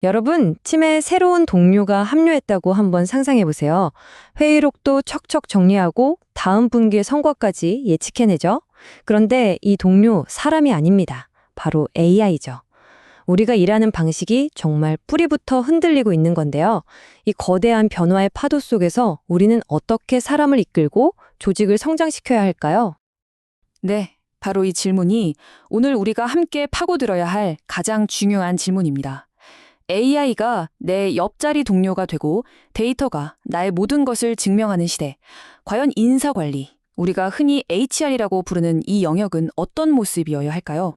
여러분, 팀에 새로운 동료가 합류했다고 한번 상상해 보세요. 회의록도 척척 정리하고 다음 분기의 성과까지 예측해내죠. 그런데 이 동료 사람이 아닙니다. 바로 AI죠. 우리가 일하는 방식이 정말 뿌리부터 흔들리고 있는 건데요. 이 거대한 변화의 파도 속에서 우리는 어떻게 사람을 이끌고 조직을 성장시켜야 할까요? 네, 바로 이 질문이 오늘 우리가 함께 파고들어야 할 가장 중요한 질문입니다. AI가 내 옆자리 동료가 되고 데이터가 나의 모든 것을 증명하는 시대. 과연 인사관리, 우리가 흔히 HR이라고 부르는 이 영역은 어떤 모습이어야 할까요?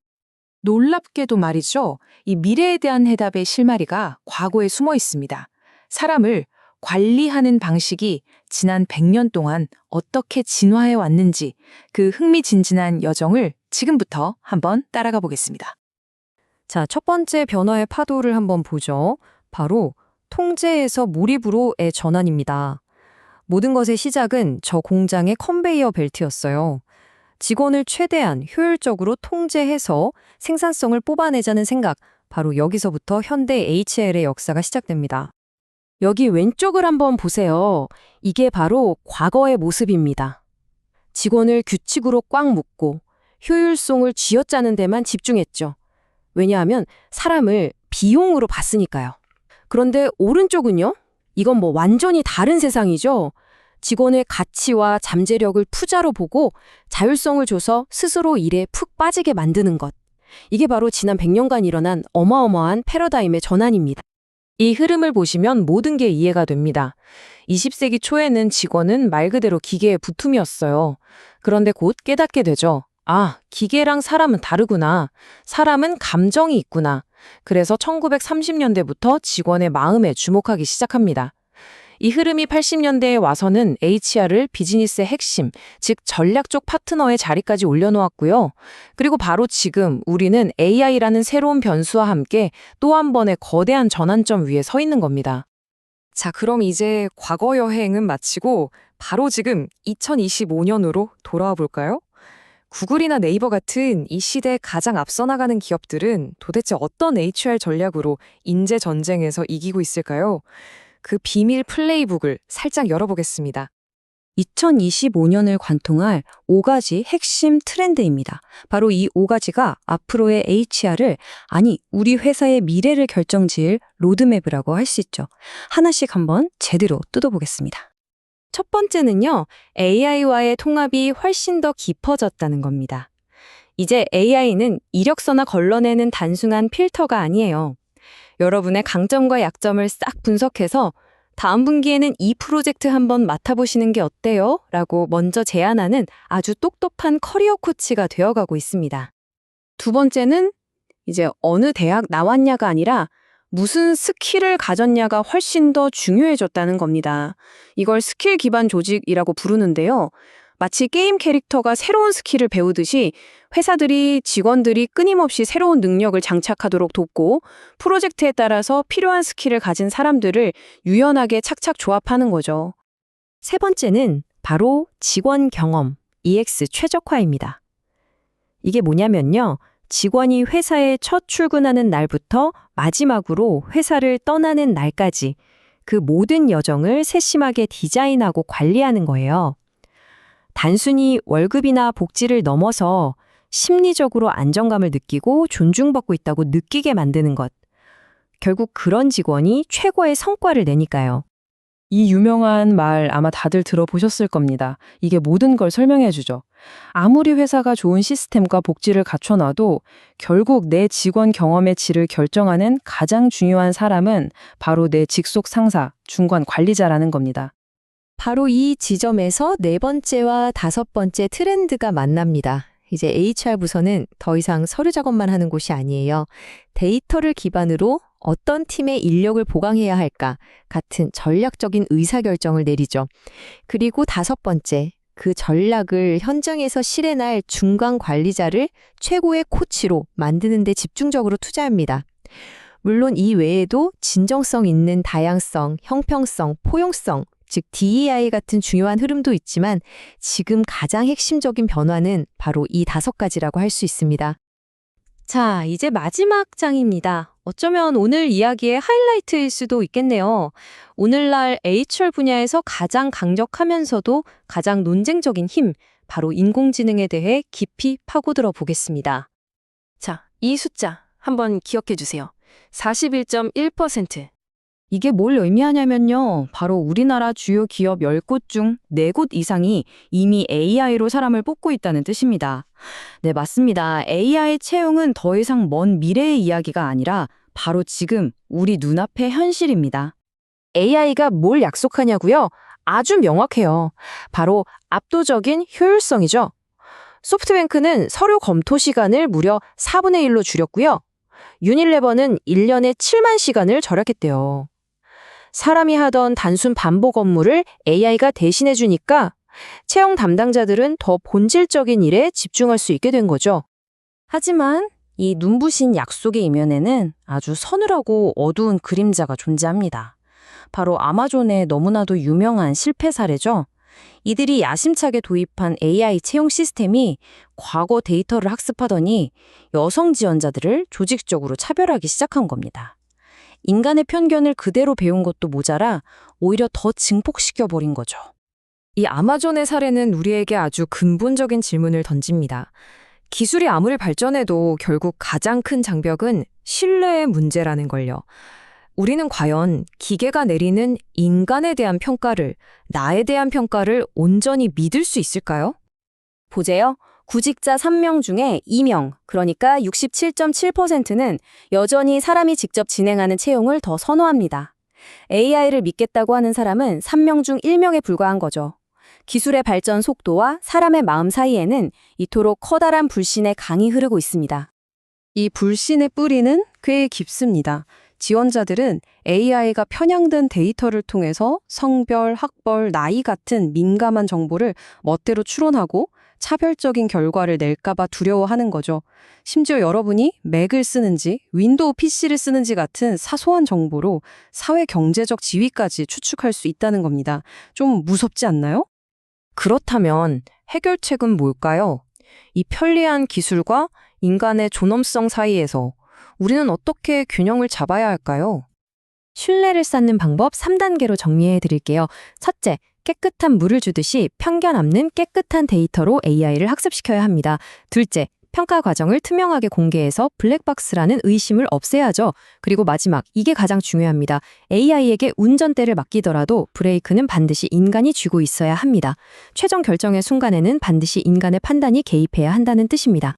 놀랍게도 말이죠. 이 미래에 대한 해답의 실마리가 과거에 숨어 있습니다. 사람을 관리하는 방식이 지난 100년 동안 어떻게 진화해 왔는지 그 흥미진진한 여정을 지금부터 한번 따라가 보겠습니다. 자, 첫 번째 변화의 파도를 한번 보죠. 바로 통제에서 몰입으로의 전환입니다. 모든 것의 시작은 저 공장의 컨베이어 벨트였어요. 직원을 최대한 효율적으로 통제해서 생산성을 뽑아내자는 생각, 바로 여기서부터 현대 HL의 역사가 시작됩니다. 여기 왼쪽을 한번 보세요. 이게 바로 과거의 모습입니다. 직원을 규칙으로 꽉 묶고 효율성을 쥐어짜는 데만 집중했죠. 왜냐하면 사람을 비용으로 봤으니까요. 그런데 오른쪽은요? 이건 뭐 완전히 다른 세상이죠. 직원의 가치와 잠재력을 투자로 보고 자율성을 줘서 스스로 일에 푹 빠지게 만드는 것. 이게 바로 지난 100년간 일어난 어마어마한 패러다임의 전환입니다. 이 흐름을 보시면 모든 게 이해가 됩니다. 20세기 초에는 직원은 말 그대로 기계의 부품이었어요. 그런데 곧 깨닫게 되죠. 아, 기계랑 사람은 다르구나. 사람은 감정이 있구나. 그래서 1930년대부터 직원의 마음에 주목하기 시작합니다. 이 흐름이 80년대에 와서는 HR을 비즈니스의 핵심, 즉 전략적 파트너의 자리까지 올려놓았고요. 그리고 바로 지금 우리는 AI라는 새로운 변수와 함께 또 한 번의 거대한 전환점 위에 서 있는 겁니다. 자, 그럼 이제 과거 여행은 마치고 바로 지금 2025년으로 돌아와 볼까요? 구글이나 네이버 같은 이 시대에 가장 앞서 나가는 기업들은 도대체 어떤 HR 전략으로 인재 전쟁에서 이기고 있을까요? 그 비밀 플레이북을 살짝 열어보겠습니다. 2025년을 관통할 5가지 핵심 트렌드입니다. 바로 이 5가지가 앞으로의 HR을, 아니 우리 회사의 미래를 결정지을 로드맵이라고 할 수 있죠. 하나씩 한번 제대로 뜯어보겠습니다. 첫 번째는요, AI와의 통합이 훨씬 더 깊어졌다는 겁니다. 이제 AI는 이력서나 걸러내는 단순한 필터가 아니에요. 여러분의 강점과 약점을 싹 분석해서 다음 분기에는 이 프로젝트 한번 맡아보시는 게 어때요? 라고 먼저 제안하는 아주 똑똑한 커리어 코치가 되어가고 있습니다. 두 번째는 이제 어느 대학 나왔냐가 아니라 무슨 스킬을 가졌냐가 훨씬 더 중요해졌다는 겁니다. 이걸 스킬 기반 조직이라고 부르는데요. 마치 게임 캐릭터가 새로운 스킬을 배우듯이 회사들이 직원들이 끊임없이 새로운 능력을 장착하도록 돕고 프로젝트에 따라서 필요한 스킬을 가진 사람들을 유연하게 착착 조합하는 거죠. 세 번째는 바로 직원 경험, EX 최적화입니다. 이게 뭐냐면요. 직원이 회사에 첫 출근하는 날부터 마지막으로 회사를 떠나는 날까지 그 모든 여정을 세심하게 디자인하고 관리하는 거예요. 단순히 월급이나 복지를 넘어서 심리적으로 안정감을 느끼고 존중받고 있다고 느끼게 만드는 것. 결국 그런 직원이 최고의 성과를 내니까요. 이 유명한 말 아마 다들 들어보셨을 겁니다. 이게 모든 걸 설명해 주죠. 아무리 회사가 좋은 시스템과 복지를 갖춰놔도 결국 내 직원 경험의 질을 결정하는 가장 중요한 사람은 바로 내 직속 상사, 중간 관리자라는 겁니다. 바로 이 지점에서 네 번째와 다섯 번째 트렌드가 만납니다. 이제 HR 부서는 더 이상 서류 작업만 하는 곳이 아니에요. 데이터를 기반으로 어떤 팀의 인력을 보강해야 할까 같은 전략적인 의사결정을 내리죠. 그리고 다섯 번째, 그 전략을 현장에서 실행할 중간 관리자를 최고의 코치로 만드는 데 집중적으로 투자합니다. 물론 이 외에도 진정성 있는 다양성, 형평성, 포용성, 즉 DEI 같은 중요한 흐름도 있지만 지금 가장 핵심적인 변화는 바로 이 5가지라고 할 수 있습니다. 자, 이제 마지막 장입니다. 어쩌면 오늘 이야기의 하이라이트일 수도 있겠네요. 오늘날 HR 분야에서 가장 강력하면서도 가장 논쟁적인 힘, 바로 인공지능에 대해 깊이 파고들어 보겠습니다. 자, 이 숫자 한번 기억해 주세요. 41.1%. 이게 뭘 의미하냐면요. 바로 우리나라 주요 기업 10곳 중 4곳 이상이 이미 AI로 사람을 뽑고 있다는 뜻입니다. 네, 맞습니다. AI 채용은 더 이상 먼 미래의 이야기가 아니라 바로 지금 우리 눈앞의 현실입니다. AI가 뭘 약속하냐고요? 아주 명확해요. 바로 압도적인 효율성이죠. 소프트뱅크는 서류 검토 시간을 무려 4분의 1로 줄였고요. 유닐레버는 1년에 7만 시간을 절약했대요. 사람이 하던 단순 반복 업무를 AI가 대신해 주니까 채용 담당자들은 더 본질적인 일에 집중할 수 있게 된 거죠. 하지만 이 눈부신 약속의 이면에는 아주 서늘하고 어두운 그림자가 존재합니다. 바로 아마존의 너무나도 유명한 실패 사례죠. 이들이 야심차게 도입한 AI 채용 시스템이 과거 데이터를 학습하더니 여성 지원자들을 조직적으로 차별하기 시작한 겁니다. 인간의 편견을 그대로 배운 것도 모자라 오히려 더 증폭시켜버린 거죠. 이 아마존의 사례는 우리에게 아주 근본적인 질문을 던집니다. 기술이 아무리 발전해도 결국 가장 큰 장벽은 신뢰의 문제라는 걸요. 우리는 과연 기계가 내리는 인간에 대한 평가를, 나에 대한 평가를 온전히 믿을 수 있을까요? 보세요. 구직자 3명 중에 2명, 그러니까 67.7%는 여전히 사람이 직접 진행하는 채용을 더 선호합니다. AI를 믿겠다고 하는 사람은 3명 중 1명에 불과한 거죠. 기술의 발전 속도와 사람의 마음 사이에는 이토록 커다란 불신의 강이 흐르고 있습니다. 이 불신의 뿌리는 꽤 깊습니다. 지원자들은 AI가 편향된 데이터를 통해서 성별, 학벌, 나이 같은 민감한 정보를 멋대로 추론하고 차별적인 결과를 낼까봐 두려워하는 거죠. 심지어 여러분이 맥을 쓰는지 윈도우 PC를 쓰는지 같은 사소한 정보로 사회 경제적 지위까지 추측할 수 있다는 겁니다. 좀 무섭지 않나요? 그렇다면 해결책은 뭘까요? 이 편리한 기술과 인간의 존엄성 사이에서 우리는 어떻게 균형을 잡아야 할까요? 신뢰를 쌓는 방법 3단계로 정리해 드릴게요. 첫째, 깨끗한 물을 주듯이 편견 없는 깨끗한 데이터로 AI를 학습시켜야 합니다. 둘째, 평가 과정을 투명하게 공개해서 블랙박스라는 의심을 없애야죠. 그리고 마지막, 이게 가장 중요합니다. AI에게 운전대를 맡기더라도 브레이크는 반드시 인간이 쥐고 있어야 합니다. 최종 결정의 순간에는 반드시 인간의 판단이 개입해야 한다는 뜻입니다.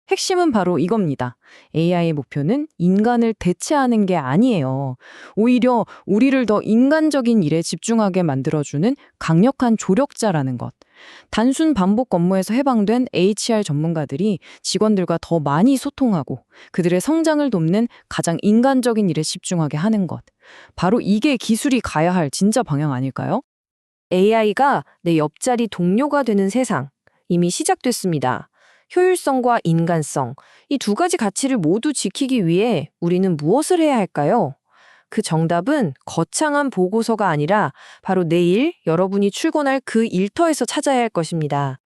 핵심은 바로 이겁니다. AI의 목표는 인간을 대체하는 게 아니에요. 오히려 우리를 더 인간적인 일에 집중하게 만들어주는 강력한 조력자라는 것. 단순 반복 업무에서 해방된 HR 전문가들이 직원들과 더 많이 소통하고 그들의 성장을 돕는 가장 인간적인 일에 집중하게 하는 것. 바로 이게 기술이 가야 할 진짜 방향 아닐까요? AI가 내 옆자리 동료가 되는 세상, 이미 시작됐습니다. 효율성과 인간성, 이 두 가지 가치를 모두 지키기 위해 우리는 무엇을 해야 할까요? 그 정답은 거창한 보고서가 아니라 바로 내일 여러분이 출근할 그 일터에서 찾아야 할 것입니다.